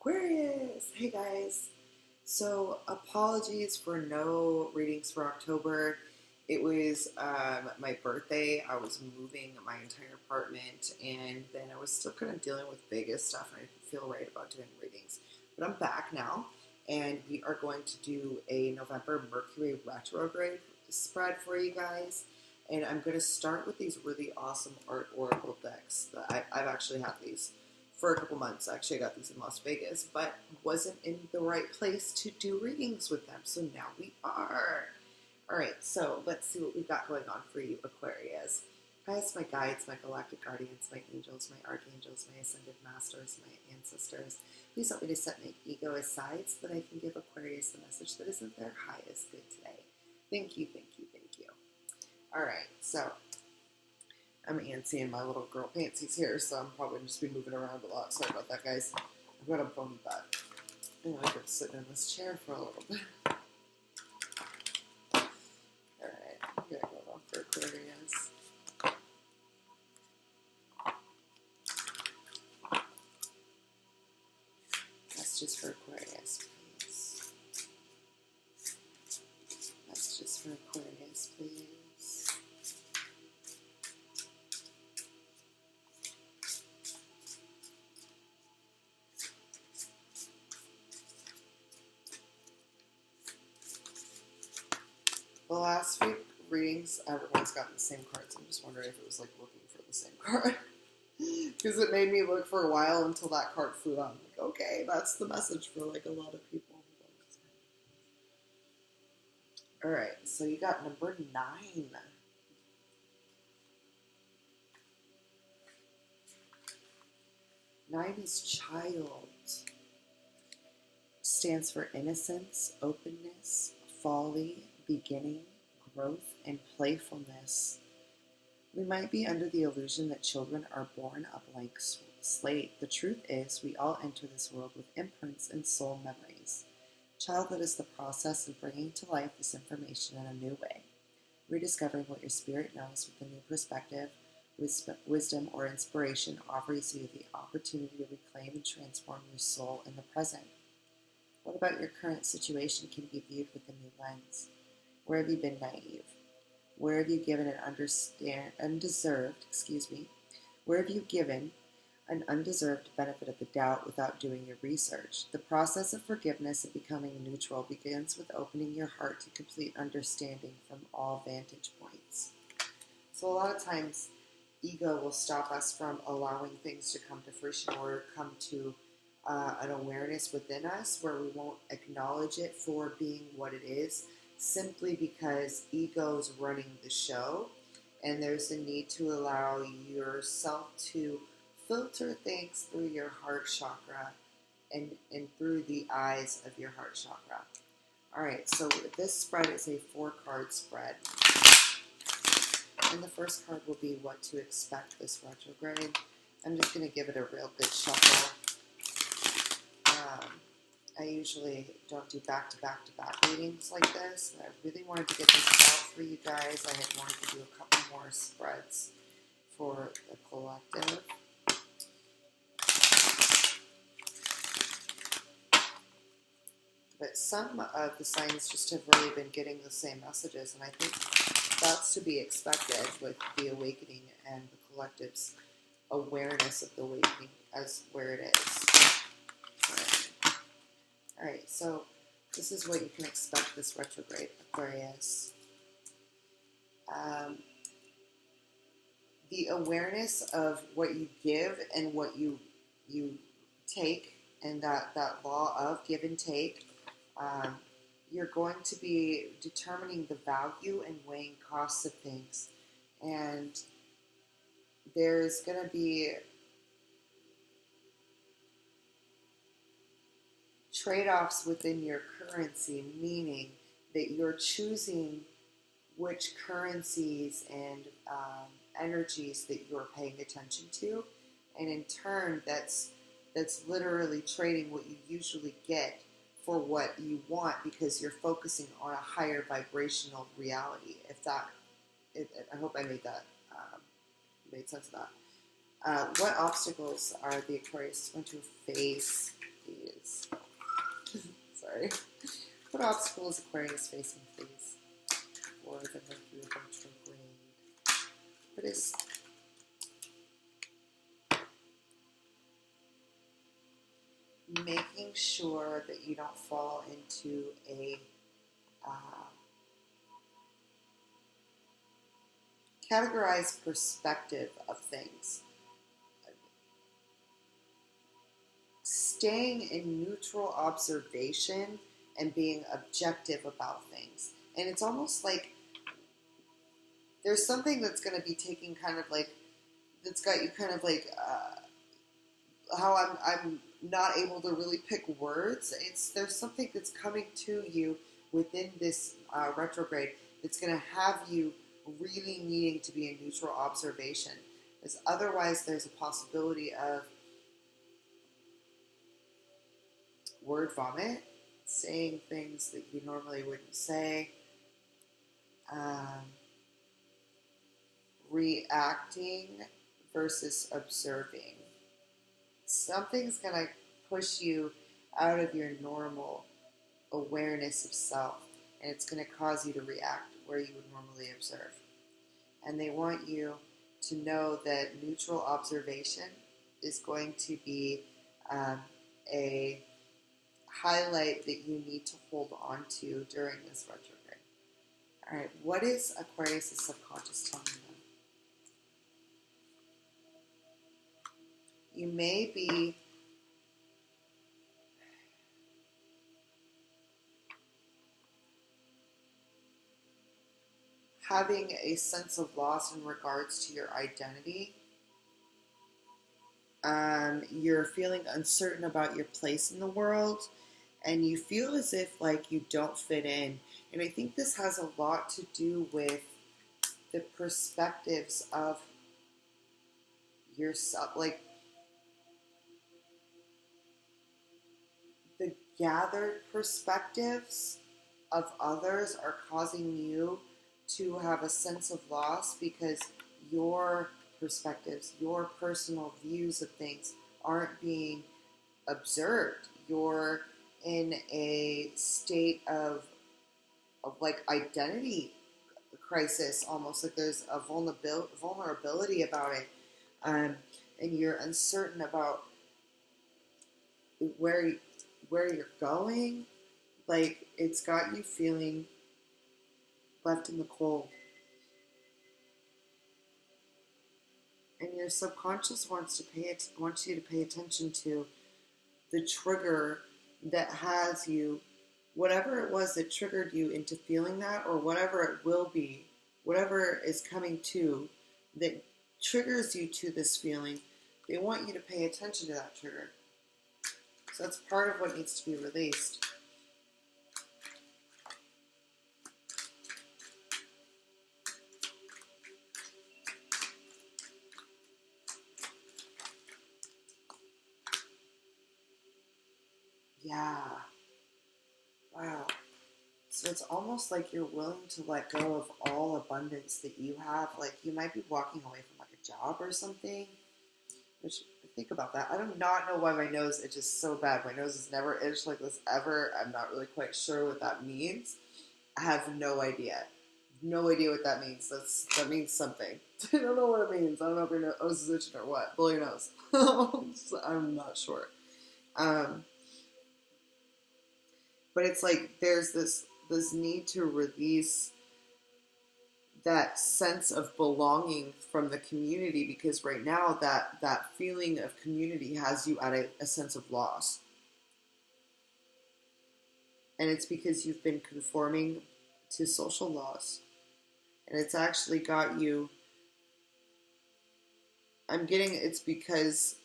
Aquarius! Hey guys! So, apologies for no readings for October. It was my birthday. I was moving my entire apartment, and then I was still kind of dealing with Vegas stuff, and I didn't feel right about doing readings. But I'm back now, and we are going to do a November Mercury Retrograde spread for you guys. And I'm going to start with these really awesome art oracle decks. I've actually had these for a couple months. Actually, I got these in Las Vegas, but wasn't in the right place to do readings with them. So now we are. All right, so let's see what we've got going on for you, Aquarius. Guys, my guides, my galactic guardians, my angels, my archangels, my ascended masters, my ancestors, please help me to set my ego aside so that I can give Aquarius the message that isn't their highest good today. Thank you, thank you, thank you. All right, so I'm antsy in my little girl pantsies here, so I'm probably just be moving around a lot. Sorry about that, guys. I've got a bony butt. And I've been sitting in this chair for a little bit. Alright, I'm gonna go on for Aquarius. Messages for Aquarius, please. Messages for Aquarius, please. The last few readings, everyone's gotten the same cards. I'm just wondering if it was like looking for the same card. Because it made me look for a while until that card flew out. I'm like, okay, that's the message for like a lot of people. Alright, so you got number 9. 9 is child. Stands for innocence, openness, folly, beginning, growth, and playfulness. We might be under the illusion that children are born a blank slate. The truth is, we all enter this world with imprints and soul memories. Childhood is the process of bringing to life this information in a new way. Rediscovering what your spirit knows with a new perspective, wisdom, or inspiration offers you the opportunity to reclaim and transform your soul in the present. What about your current situation can be viewed with a new lens? Where have you been naive? Where have you given an undeserved benefit of the doubt without doing your research? The process of forgiveness and becoming neutral begins with opening your heart to complete understanding from all vantage points. So a lot of times, ego will stop us from allowing things to come to fruition or come to an awareness within us where we won't acknowledge it for being what it is, simply because ego's running the show, and there's a need to allow yourself to filter things through your heart chakra and through the eyes of your heart chakra. Alright, so this spread is a 4-card spread. And the first card will be what to expect this retrograde. I'm just going to give it a real good shuffle. I usually don't do back-to-back-to-back readings like this, but I really wanted to get this out for you guys. I had wanted to do a couple more spreads for the collective. But some of the signs just have really been getting the same messages, and I think that's to be expected with the awakening and the collective's awareness of the awakening as where it is. Alright, so this is what you can expect this retrograde, Aquarius. The awareness of what you give and what you take, and that law of give and take, you're going to be determining the value and weighing costs of things. And there's going to be trade-offs within your currency, meaning that you're choosing which currencies and energies that you're paying attention to, and in turn that's literally trading what you usually get for what you want, because you're focusing on a higher vibrational reality. I hope I made that made sense of that. What obstacles are the Aquarius going to face please. Sorry. What obstacles Aquarius facing, please, for the Mercury retrograde? What is making sure that you don't fall into a categorized perspective of things. Staying in neutral observation and being objective about things. And it's almost like there's something that's going to be taking kind of like, that's got you kind of like, how I'm not able to really pick words. There's something that's coming to you within this retrograde that's going to have you really needing to be in neutral observation. Because otherwise there's a possibility of word vomit, saying things that you normally wouldn't say, reacting versus observing. Something's going to push you out of your normal awareness of self, and it's going to cause you to react where you would normally observe. And they want you to know that neutral observation is going to be a highlight that you need to hold on to during this retrograde. All right, what is Aquarius' subconscious telling them? You may be having a sense of loss in regards to your identity. You're feeling uncertain about your place in the world, and you feel as if like you don't fit in. And I think this has a lot to do with the perspectives of yourself, like the gathered perspectives of others are causing you to have a sense of loss because your perspectives, your personal views of things aren't being observed. You're in a state of like identity crisis, almost like there's a vulnerability about it, and you're uncertain about where you're going. Like it's got you feeling left in the cold. And your subconscious wants you to pay attention to the trigger that has you, whatever it was that triggered you into feeling that, or whatever it will be, whatever is coming to that triggers you to this feeling. They want you to pay attention to that trigger. So that's part of what needs to be released. Yeah. Wow. So it's almost like you're willing to let go of all abundance that you have. Like you might be walking away from like a job or something. Which, think about that. I do not know why my nose itches so bad. My nose has never itched like this ever. I'm not really quite sure what that means. I have no idea. No idea what that means. That means something. I don't know what it means. I don't know if your nose is itching or what. Blow your nose. I'm not sure. But it's like there's this need to release that sense of belonging from the community, because right now that feeling of community has you at a sense of loss. And it's because you've been conforming to social laws. And it's actually got you, it's because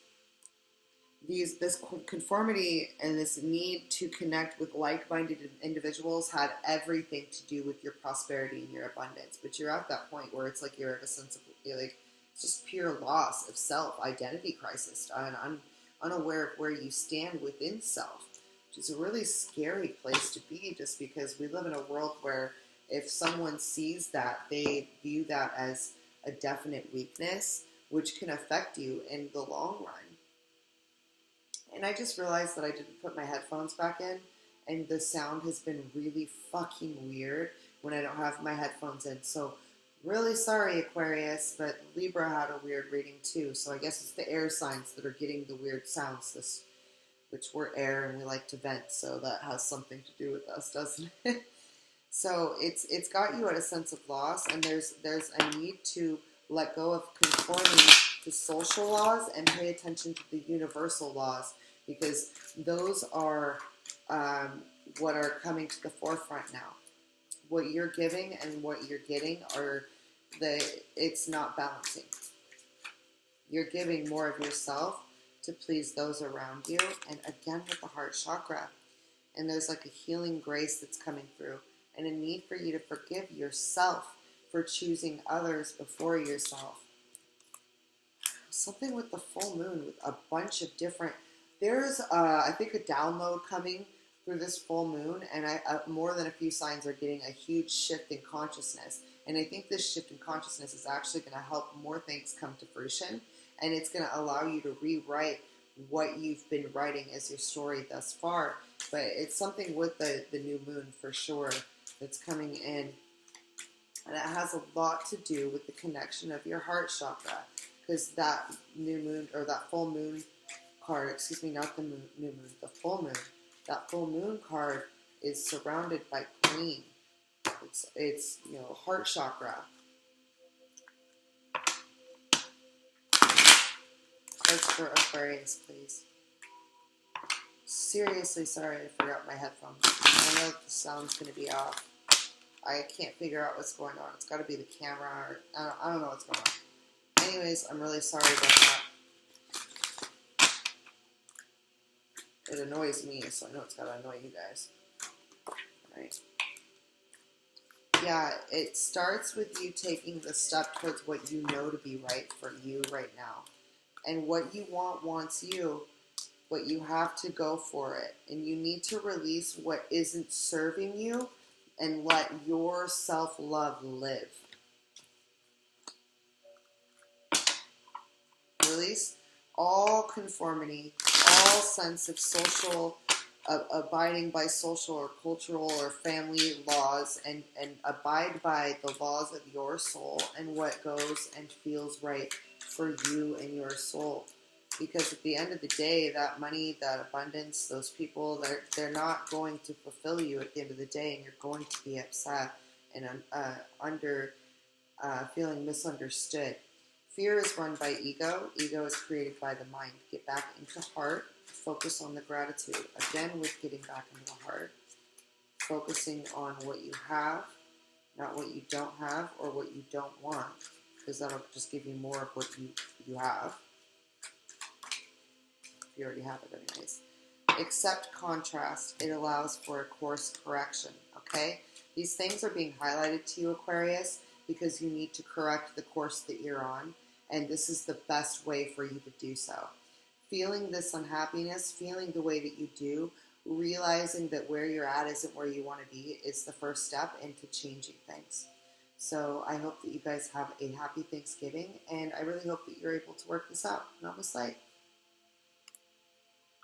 this conformity and this need to connect with like-minded individuals had everything to do with your prosperity and your abundance. But you're at that point where it's like you're at a sense of like it's just pure loss of self, identity crisis, and unaware of where you stand within self, which is a really scary place to be, just because we live in a world where if someone sees that, they view that as a definite weakness, which can affect you in the long run. And I just realized that I didn't put my headphones back in, and the sound has been really fucking weird when I don't have my headphones in. So really sorry, Aquarius, but Libra had a weird reading too. So I guess it's the air signs that are getting the weird sounds, which we're air and we like to vent, so that has something to do with us, doesn't it? So it's got you at a sense of loss, and there's a need to let go of conforming to social laws and pay attention to the universal laws, because those are what are coming to the forefront now. What you're giving and what you're getting it's not balancing. You're giving more of yourself to please those around you, and again with the heart chakra. And there's like a healing grace that's coming through, and a need for you to forgive yourself for choosing others before yourself. Something with the full moon, with a bunch of different, there's I think a download coming through this full moon, and more than a few signs are getting a huge shift in consciousness. And I think this shift in consciousness is actually going to help more things come to fruition, and it's going to allow you to rewrite what you've been writing as your story thus far. But it's something with the new moon for sure that's coming in, and it has a lot to do with the connection of your heart chakra, because that new moon, or that full moon card, excuse me, not the new moon, the full moon, that full moon card is surrounded by green. It's heart chakra. Cards for Aquarius, please. Seriously sorry I forgot my headphones. I know the sound's going to be off. I can't figure out what's going on. It's got to be the camera, or I don't know what's going on. Anyways, I'm really sorry about that. It annoys me, so I know it's got to annoy you guys. Alright. Yeah, it starts with you taking the step towards what you know to be right for you right now. And what you want wants you, but you have to go for it. And you need to release what isn't serving you and let your self-love live. Release all conformity, all sense of social, abiding by social or cultural or family laws, and abide by the laws of your soul and what goes and feels right for you and your soul. Because at the end of the day, that money, that abundance, those people, they're not going to fulfill you at the end of the day, and you're going to be upset and feeling misunderstood. Fear is run by ego. Ego is created by the mind. Get back into heart. Focus on the gratitude. Again, with getting back into the heart. Focusing on what you have, not what you don't have or what you don't want, because that'll just give you more of what you have. You already have it anyways. Accept contrast. It allows for a course correction, okay? These things are being highlighted to you, Aquarius, because you need to correct the course that you're on, and this is the best way for you to do so. Feeling this unhappiness, feeling the way that you do, realizing that where you're at isn't where you want to be is the first step into changing things. So I hope that you guys have a happy Thanksgiving, and I really hope that you're able to work this out. Namaslay.